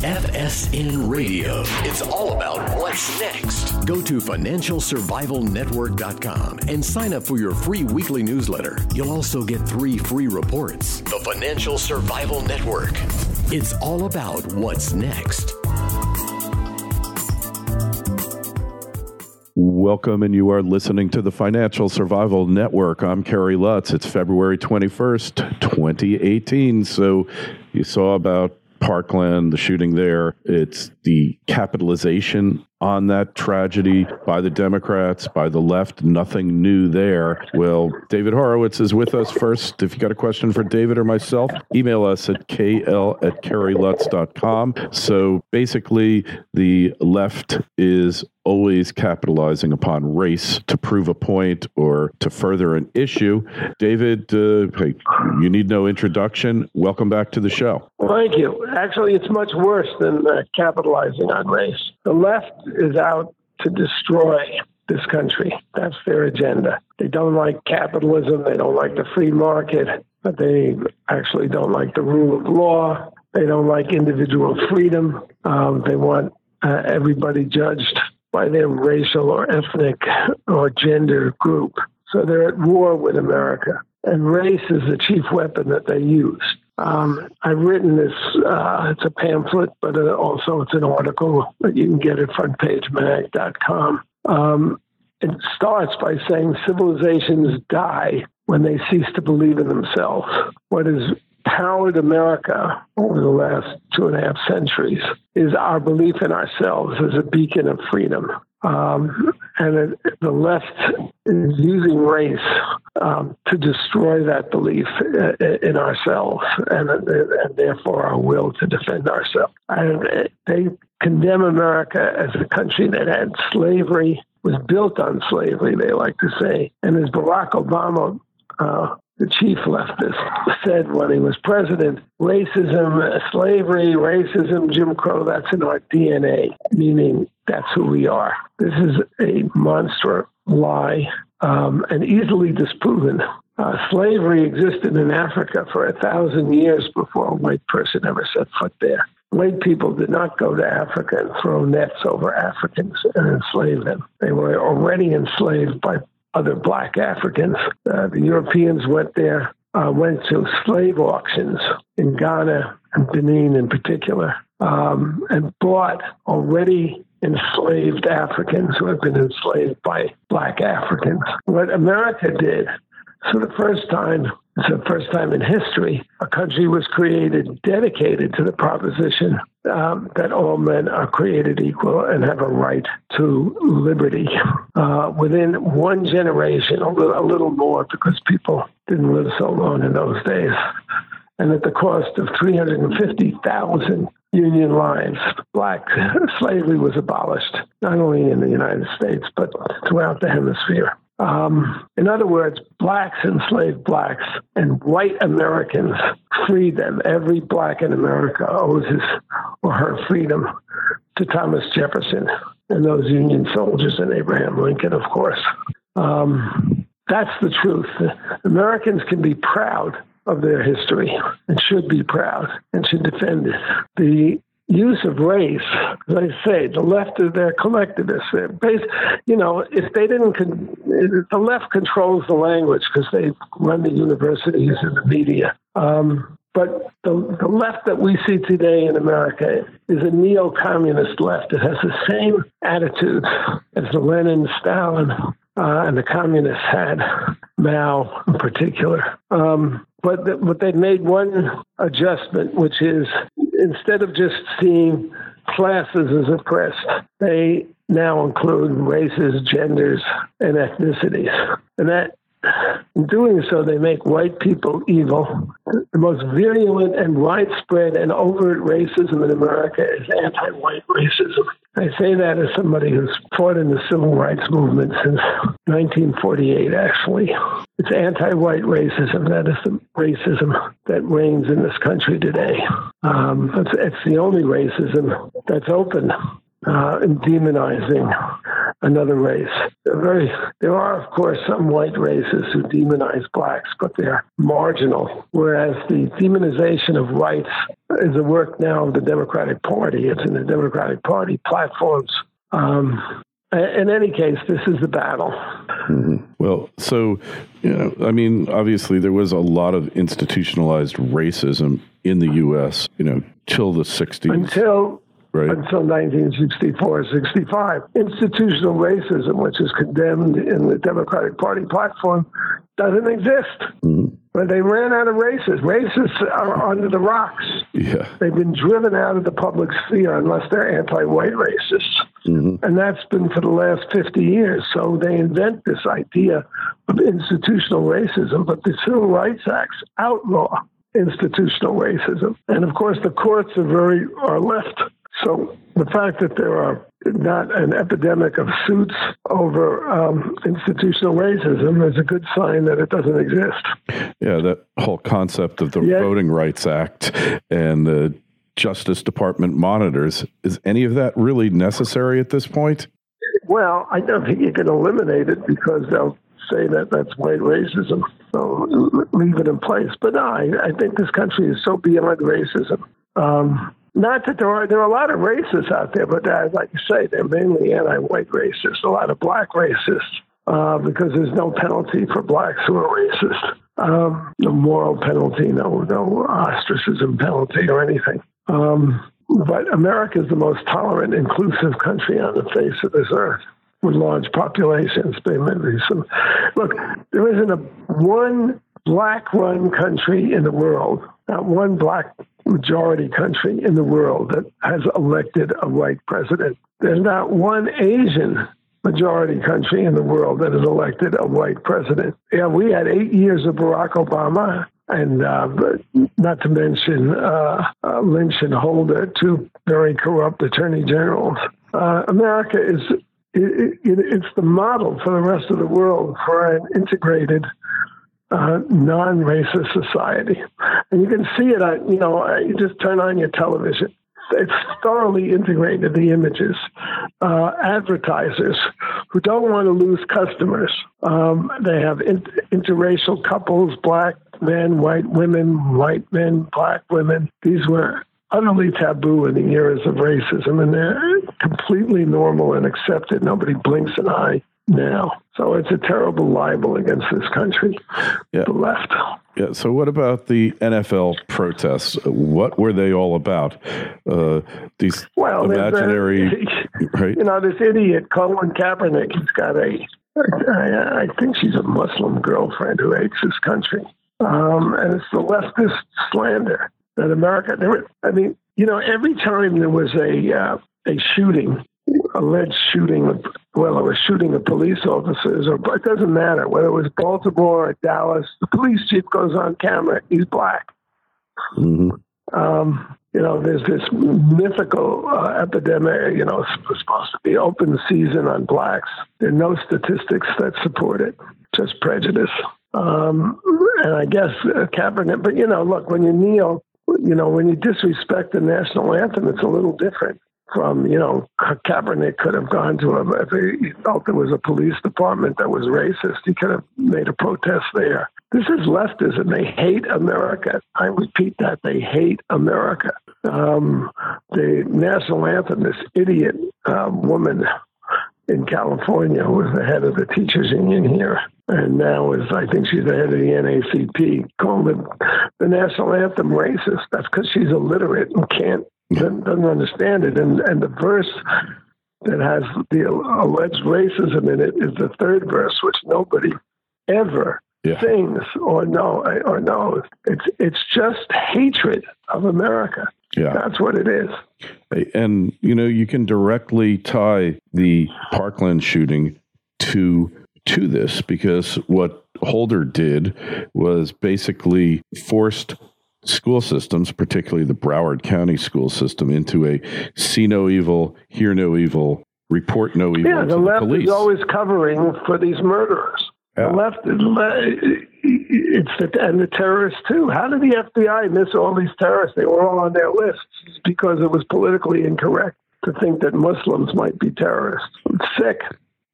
FSN Radio. It's all about what's next. Go to financialsurvivalnetwork.com and sign up for your free weekly newsletter. You'll also get 3 free reports. The Financial Survival Network. It's all about what's next. Welcome, and you are listening to the Financial Survival Network. I'm Kerry Lutz. It's February 21st, 2018. So you saw about Parkland, the shooting there. It's the capitalization on that tragedy by the Democrats, by the left. Nothing new there. Well, David Horowitz is with us first. If you got a question for David or myself, email us at kl@kerrylutz.com. So basically, the left is always capitalizing upon race to prove a point or to further an issue. David, hey, you need no introduction. Welcome back to the show. Thank you. Actually, it's much worse than capitalizing on race. The left is out to destroy this country. That's their agenda. They don't like capitalism. They don't like the free market. But they actually don't like the rule of law. They don't like individual freedom. They want everybody judged by their racial or ethnic or gender group. So they're at war with America. And race is the chief weapon that they use. I've written this, it's a pamphlet, but also it's an article that you can get at frontpagemag.com. It starts by saying civilizations die when they cease to believe in themselves. What has powered America over the last 2.5 centuries is our belief in ourselves as a beacon of freedom. And the left is using race to destroy that belief in ourselves and therefore our will to defend ourselves. And they condemn America as a country that had slavery, was built on slavery, they like to say. And as Barack Obama, the chief leftist, said when he was president, racism, slavery, racism, Jim Crow, that's in our DNA, meaning that's who we are. This is a monstrous lie and easily disproven. Slavery existed in Africa for 1,000 years before a white person ever set foot there. White people did not go to Africa and throw nets over Africans and enslave them. They were already enslaved by other black Africans. The Europeans went there, went to slave auctions in Ghana and Benin in particular, and bought already enslaved Africans who had been enslaved by black Africans. What America did, so the first time in history, a country was created dedicated to the proposition that all men are created equal and have a right to liberty. Within one generation, a little more, because people didn't live so long in those days, and at the cost of 350,000 Union lives, black slavery was abolished, not only in the United States, but throughout the hemisphere. In other words, blacks enslaved blacks, and white Americans freed them. Every black in America owes his or her freedom to Thomas Jefferson and those Union soldiers and Abraham Lincoln, of course. That's the truth. Americans can be proud of their history and should be proud and should defend it. The use of race, as I say, the left are they're collectivists. They're if they didn't, the left controls the language because they run the universities and the media. But the left that we see today in America is a neo-communist left. It has the same attitudes as the Lenin, Stalin, and the communists had, Mao in particular. But they've made one adjustment, which is instead of just seeing classes as oppressed, they now include races, genders, and ethnicities. And that, in doing so, they make white people evil. The most virulent and widespread and overt racism in America is anti-white racism. I say that as somebody who's fought in the civil rights movement since 1948, actually. It's anti-white racism. That is the racism that reigns in this country today. It's the only racism that's open in demonizing another race. there are, of course, some white racists who demonize blacks, but they're marginal. Whereas the demonization of whites is a work now of the Democratic Party. It's in the Democratic Party platforms. In any case, this is the battle. Mm-hmm. Well, so, obviously there was a lot of institutionalized racism in the U.S., till the 60s. Until 1964, 65. Institutional racism, which is condemned in the Democratic Party platform, doesn't exist. Mm-hmm. But they ran out of racists. Racists are under the rocks. Yeah. They've been driven out of the public sphere unless they're anti-white racists. Mm-hmm. And that's been for the last 50 years. So they invent this idea of institutional racism, but the Civil Rights Acts outlaw institutional racism. And of course, the courts are left. So the fact that there are not an epidemic of suits over institutional racism is a good sign that it doesn't exist. Yeah, that whole concept of the Voting Rights Act and the Justice Department monitors, is any of that really necessary at this point? Well, I don't think you can eliminate it because they'll say that that's white racism. So leave it in place. But no, I think this country is so beyond racism. Not that there are a lot of racists out there, but like you say, they're mainly anti-white racists, a lot of black racists, because there's no penalty for blacks who are racist. No moral penalty, no ostracism penalty or anything. But America is the most tolerant, inclusive country on the face of this earth with large populations. Look, there isn't one black-run country in the world, not one black majority country in the world that has elected a white president. There's not one Asian majority country in the world that has elected a white president. Yeah, we had 8 years of Barack Obama, and not to mention Lynch and Holder, two very corrupt attorney generals. America it's the model for the rest of the world for an integrated non-racist society. And you can see it, you just turn on your television. It's thoroughly integrated, the images. Advertisers who don't want to lose customers. They have interracial couples, black men, white men, black women. These were utterly taboo in the eras of racism, and they're completely normal and accepted. Nobody blinks an eye now. So it's a terrible libel against this country, the left. Yeah. So what about the NFL protests? What were they all about? These imaginary... right? This idiot, Colin Kaepernick, he's got I think she's a Muslim girlfriend who hates this country. And it's the leftist slander that America... every time there was a shooting, alleged shooting of, it was shooting of police officers, or it doesn't matter whether it was Baltimore or Dallas, the police chief goes on camera, he's black. Mm-hmm. There's this mythical epidemic, it's supposed to be open season on blacks. There are no statistics that support it, just prejudice. And I guess Kaepernick, but look, when you kneel, when you disrespect the national anthem, it's a little different from, Kaepernick could have gone to if he felt there was a police department that was racist, he could have made a protest there. This is leftism. They hate America. I repeat that. They hate America. The national anthem, this idiot woman in California who was the head of the teachers union here, and now I think she's the head of the NAACP, called the national anthem racist. That's because she's illiterate and doesn't understand it. And the verse that has the alleged racism in it is the third verse, which nobody ever sings or knows. It's just hatred of America. Yeah. That's what it is. And, you can directly tie the Parkland shooting to this, because what Holder did was basically forced school systems, particularly the Broward County school system, into a see no evil, hear no evil, report no evil to the left police. Is always covering for these murderers. Yeah. The left, and the terrorists too. How did the FBI miss all these terrorists? They were all on their lists. It's because it was politically incorrect to think that Muslims might be terrorists. It's sick.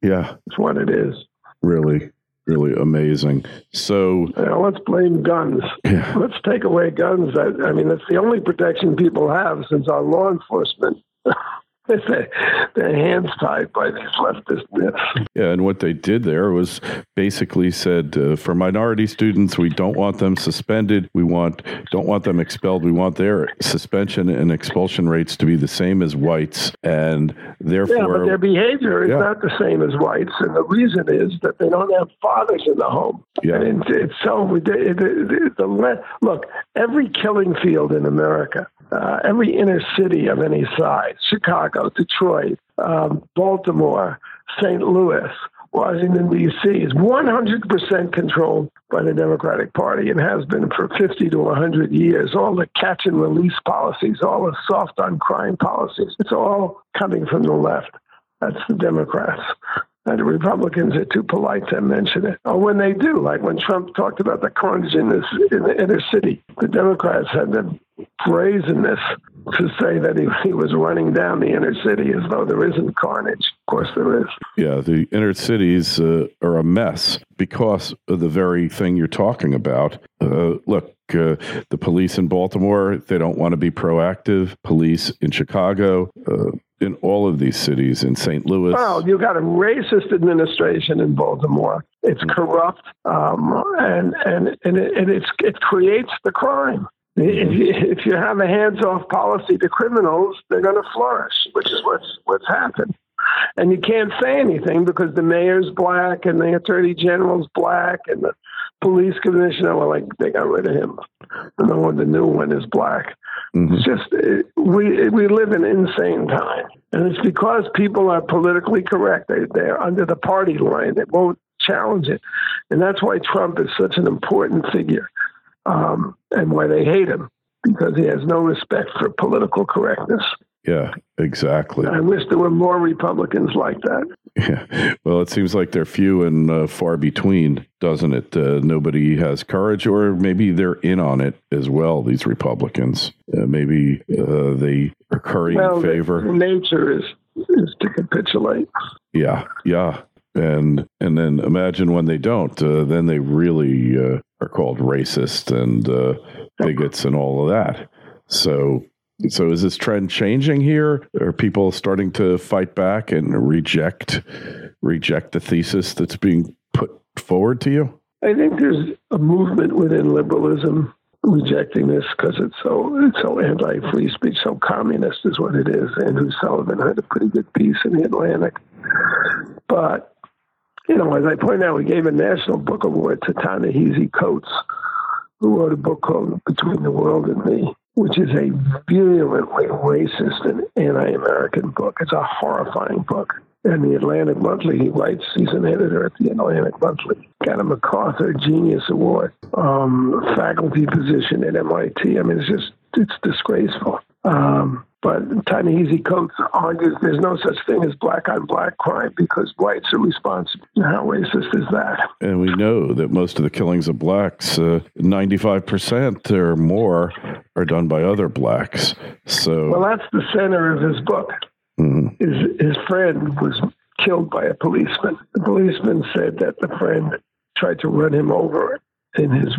Yeah. It's what it is. Really, really amazing. So let's blame guns. Yeah. Let's take away guns. I mean, that's the only protection people have since our law enforcement. Their hands tied by these leftist myths. Yeah, and what they did there was basically said, for minority students, we don't want them suspended. We don't want them expelled. We want their suspension and expulsion rates to be the same as whites, and therefore... Yeah, but their behavior is not the same as whites, and the reason is that they don't have fathers in the home. Yeah. And it's so... Look, every killing field in America, every inner city of any size, Chicago, Detroit, Baltimore, St. Louis, Washington, D.C., is 100% controlled by the Democratic Party and has been for 50 to 100 years. All the catch and release policies, all the soft on crime policies, it's all coming from the left. That's the Democrats. And the Republicans are too polite to mention it. Or when they do, like when Trump talked about the carnage in the inner city, the Democrats had the brazenness to say that he was running down the inner city as though there isn't carnage. Of course there is. Yeah, the inner cities are a mess because of the very thing you're talking about. Look, the police in Baltimore, they don't want to be proactive. Police in Chicago, in all of these cities, in St. Louis. Well, you got a racist administration in Baltimore. It's corrupt, and it creates the crime. If you have a hands-off policy to criminals, they're going to flourish, which is what's happened. And you can't say anything because the mayor's black and the attorney general's black and the police commissioner, they got rid of him. And the new one is black. Mm-hmm. It's just, we live in an insane time. And it's because people are politically correct. They're under the party line. They won't challenge it. And that's why Trump is such an important figure. And why they hate him, because he has no respect for political correctness. Yeah, exactly. I wish there were more Republicans like that. Yeah. Well, it seems like they're few and far between, doesn't it? Nobody has courage, or maybe they're in on it as well, these Republicans. Maybe they are currying favor. The nature is to capitulate. Yeah. And then imagine when they don't, then they really are called racist and bigots and all of that. So is this trend changing here? Are people starting to fight back and reject the thesis that's being put forward to you? I think there's a movement within liberalism rejecting this because it's so anti-free speech, so communist is what it is. Andrew Sullivan had a pretty good piece in the Atlantic. But as I point out, we gave a National Book Award to Ta-Nehisi Coates, who wrote a book called Between the World and Me, which is a virulently racist and anti-American book. It's a horrifying book. And the Atlantic Monthly, he's an editor at the Atlantic Monthly, got a MacArthur Genius Award, faculty position at MIT. I mean, it's disgraceful. But Ta-Nehisi Coates argues there's no such thing as black-on-black crime because whites are responsible. How racist is that? And we know that most of the killings of blacks, 95% or more, are done by other blacks. So, well, that's the center of his book. Mm-hmm. His friend was killed by a policeman. The policeman said that the friend tried to run him over in his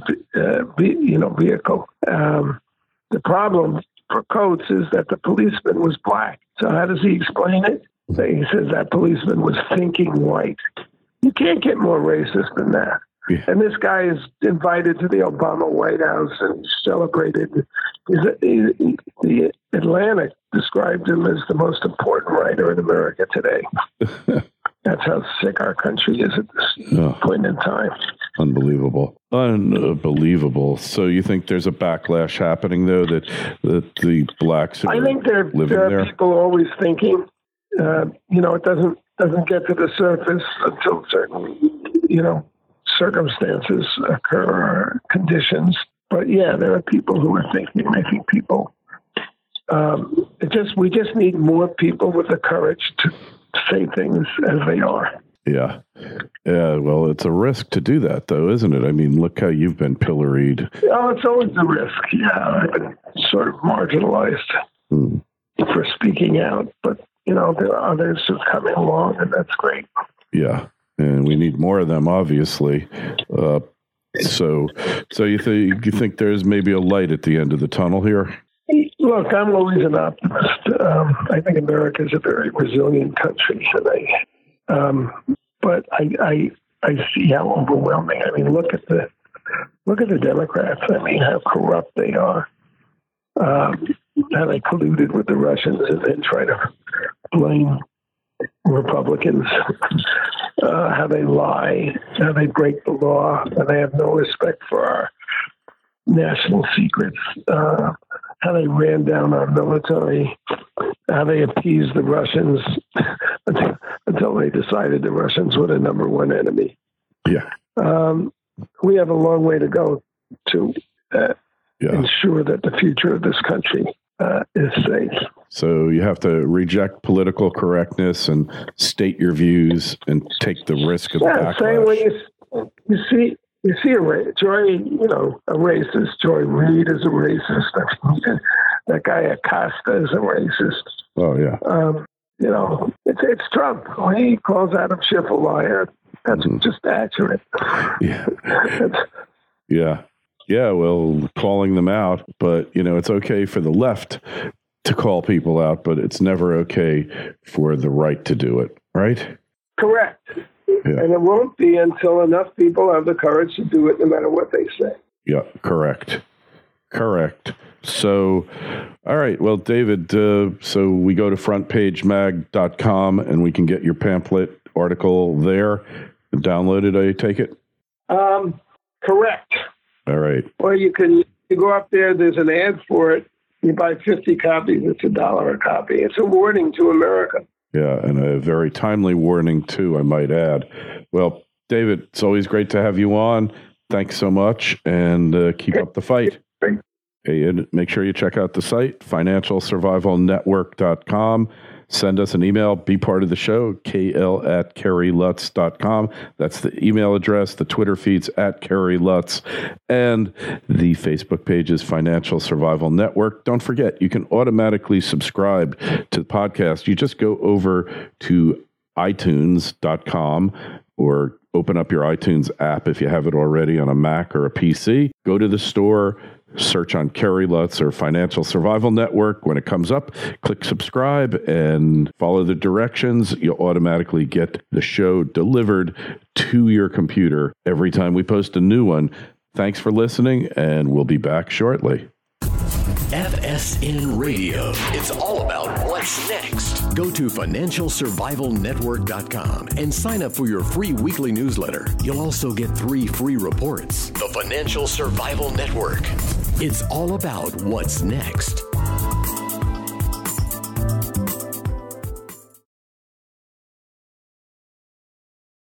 vehicle. The problem for Coates is that the policeman was black. So how does he explain it? He says that policeman was thinking white. You can't get more racist than that. Yeah. And this guy is invited to the Obama White House and celebrated. The Atlantic described him as the most important writer in America today. That's how sick our country is at this point in time. Unbelievable. So you think there's a backlash happening, though, that the blacks I think there are people always thinking, it doesn't get to the surface until certain, circumstances occur or conditions. But yeah, there are people who are thinking. I think people, we just need more people with the courage to say things as they are. Yeah. Well, it's a risk to do that, though, isn't it? I mean, look how you've been pilloried. Oh, it's always a risk. Yeah, I've been sort of marginalized for speaking out, but there are others who are coming along, and that's great. Yeah. And we need more of them, obviously. So you think there's maybe a light at the end of the tunnel here? Look, I'm always an optimist. I think America is a very resilient country, but I see how overwhelming. I mean, look at the Democrats. I mean, how corrupt they are. How they colluded with the Russians and then try to blame Republicans. How they lie, how they break the law, and they have no respect for our national secrets. How they ran down our military, how they appeased the Russians until they decided the Russians were the number one enemy. Yeah. We have a long way to go to ensure that the future of this country is safe. So you have to reject political correctness and state your views and take the risk of backlash. Same way you see a racist. Joy Reid is a racist. That guy Acosta is a racist. Oh yeah. It's Trump. He calls Adam Schiff a liar. That's just accurate. Yeah. Yeah. Well, calling them out, but it's okay for the left to call people out, but it's never okay for the right to do it, right? Correct. Yeah. And it won't be until enough people have the courage to do it no matter what they say. Yeah, correct. So, all right. Well, David, so we go to frontpagemag.com and we can get your pamphlet article there and download it, I take it? Correct. All right. Or you go up there, there's an ad for it. You buy 50 copies, it's $1 a copy. It's a warning to America. Yeah, and a very timely warning, too, I might add. Well, David, it's always great to have you on. Thanks so much, and keep up the fight. Hey, and make sure you check out the site, financialsurvivalnetwork.com. Send us an email, be part of the show, kl@kerrylutz.com. That's the email address, the Twitter feeds @KerryLutz, and the Facebook page is Financial Survival Network. Don't forget, you can automatically subscribe to the podcast. You just go over to iTunes.com or open up your iTunes app if you have it already on a Mac or a PC. Go to the store, search on Kerry Lutz or Financial Survival Network. When it comes up, click subscribe and follow the directions. You'll automatically get the show delivered to your computer every time we post a new one. Thanks for listening, and we'll be back shortly. FSN Radio. It's all about what's next. Go to financialsurvivalnetwork.com and sign up for your free weekly newsletter. You'll also get 3 free reports. The Financial Survival Network. It's all about what's next.